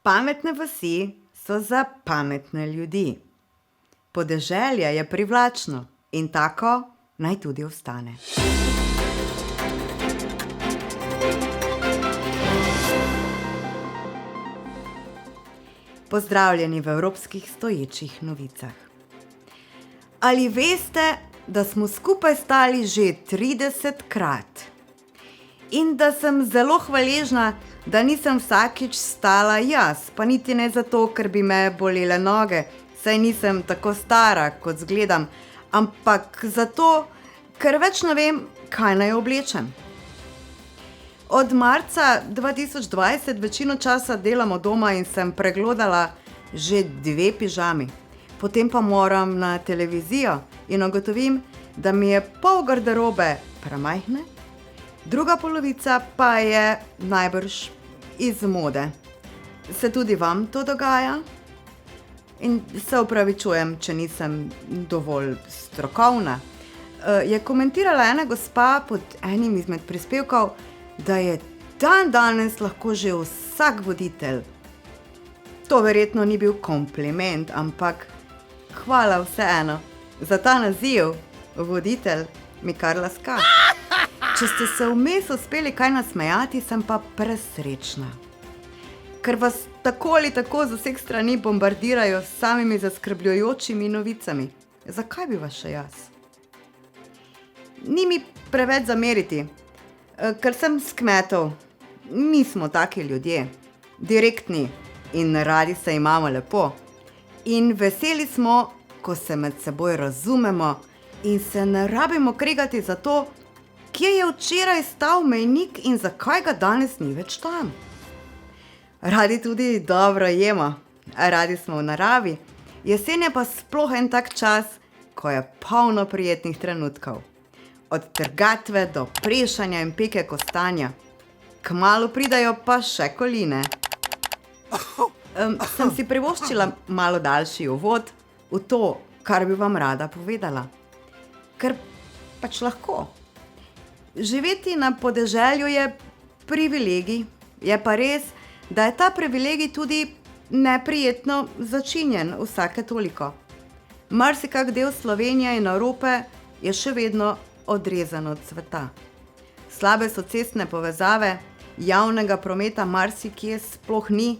Pametne vasi so za pametne ljudi. Podeželje je privlačno in tako naj tudi ostane. Pozdravljeni v Evropskih stoječih novicah. Ali veste, da smo skupaj stali že 30-krat? In da sem zelo hvaležna, da nisem vsakič stala jaz, pa niti ne zato, ker bi me bolele noge, saj nisem tako stara, kot zgledam, ampak zato, ker več ne vem, kaj naj oblečem. Od marca 2020 večino časa delam od doma in sem preglodala že 2 pižami. Potem pa moram na televizijo in ugotovim, da mi je pol garderobe premajhne, druga polovica pa je najbrž iz mode. Se tudi vam to dogaja? In se opravičujem, če nisem dovolj strokovna. Je komentirala ena gospa pod enim izmed prispevkov, da je danes lahko že vsak voditelj. To verjetno ni bil kompliment, ampak hvala vseeno. Za ta naziv, voditelj, mi kar laska. Če ste se vmes uspeli kaj nasmejati, sem pa presrečna. Ker vas tako ali tako z vseh strani bombardirajo s samimi zaskrbljujočimi novicami. Zakaj bi vas še jaz? Ni mi preveč zameriti, ker sem s kmetov. Mi smo taki ljudje, direktni in radi se imamo lepo. In veseli smo, ko se med seboj razumemo in se ne rabimo kregati za to, kje je včeraj stal mejnik in zakaj ga danes ni več tam. Radi tudi dobro jemo, radi smo v naravi, jesen je pa sploh en tak čas, ko je polno prijetnih trenutkov. Od trgatve do prešanja in peke kostanja. Kmalu pridajo pa še koline. Sem si privoščila malo daljši uvod v to, kar bi vam rada povedala. Ker pač lahko. Živeti na podeželju je privilegij, je pa res, da je ta privilegij tudi neprijetno začinjen vsake toliko. Marsikak del Slovenije in Evrope je še vedno odrezan od sveta. Slabe so cestne povezave, javnega prometa marsikje sploh ni,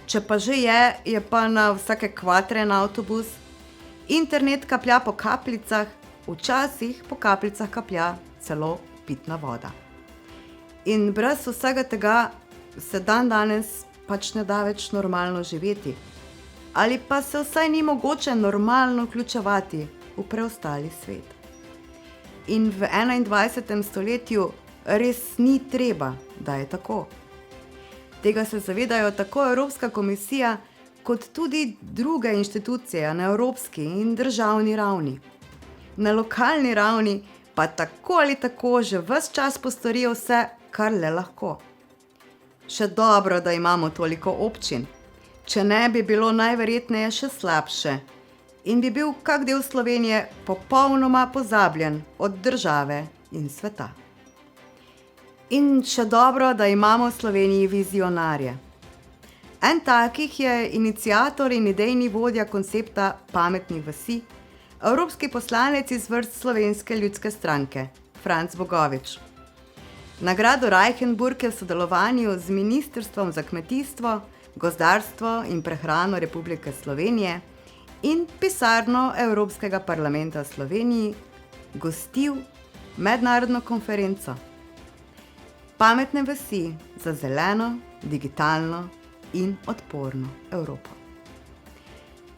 če pa že je pa na vsake kvatre en avtobus. Internet kaplja po kapljicah, včasih po kapljicah kaplja celo pitna voda. In brez vsega tega se danes pač ne da več normalno živeti. Ali pa se vsaj ni mogoče normalno vključevati v preostali svet. In v 21. stoletju res ni treba, da je tako. Tega se zavedajo tako Evropska komisija, kot tudi druge inštitucije na evropski in državni ravni. Na lokalni ravni pa tako ali tako že ves čas postorijo vse, kar le lahko. Še dobro, da imamo toliko občin, če ne bi bilo najverjetneje še slabše in bi bil kak del Slovenije popolnoma pozabljen od države in sveta. In še dobro, da imamo v Sloveniji vizionarje. En takih je iniciator in idejni vodja koncepta pametnih vasi, evropski poslanec iz vrst Slovenske ljudske stranke, Franc Bogovič. Nagrado Reichenburg je v sodelovanju z Ministrstvom za kmetijstvo, gozdarstvo in prehrano Republike Slovenije in pisarno Evropskega parlamenta v Sloveniji gostil mednarodno konferenco Pametne vasi za zeleno, digitalno in odporno Evropo.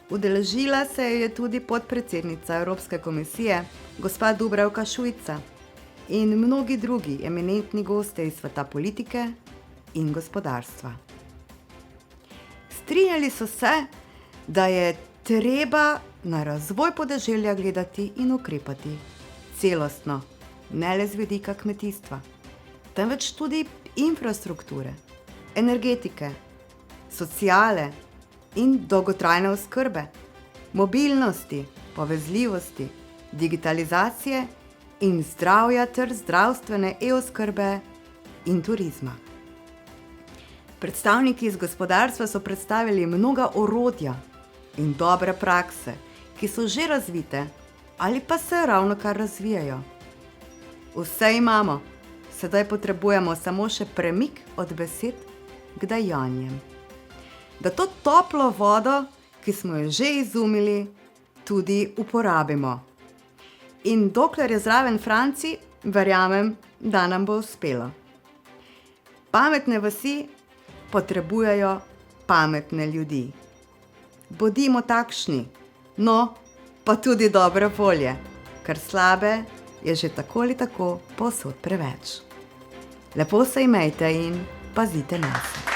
Udeležila se je tudi podpredsednica Evropske komisije, gospa Dubravka Šuica, in mnogi drugi eminentni gostje iz sveta politike in gospodarstva. Strinjali so se, da je treba na razvoj podeželja gledati in ukrepati celostno, ne le z vidika kmetijstva, temveč tudi infrastrukture, energetike, sociale in dolgotrajne oskrbe, mobilnosti, povezljivosti, digitalizacije in zdravja ter zdravstvene e-oskrbe in turizma. Predstavniki iz gospodarstva so predstavili mnoga orodja in dobre prakse, ki so že razvite ali pa se ravnokar razvijajo. Vse imamo, sedaj potrebujemo samo še premik od besed k dejanjem. Da to toplo vodo, ki smo jo že izumili, tudi uporabimo. In dokler je zraven Franci, verjamem, da nam bo uspelo. Pametne vasi potrebujejo pametne ljudi. Bodimo takšni, no, pa tudi dobre volje, ker slabe je že tako ali tako povsod preveč. Lepo se imejte in pazite nase.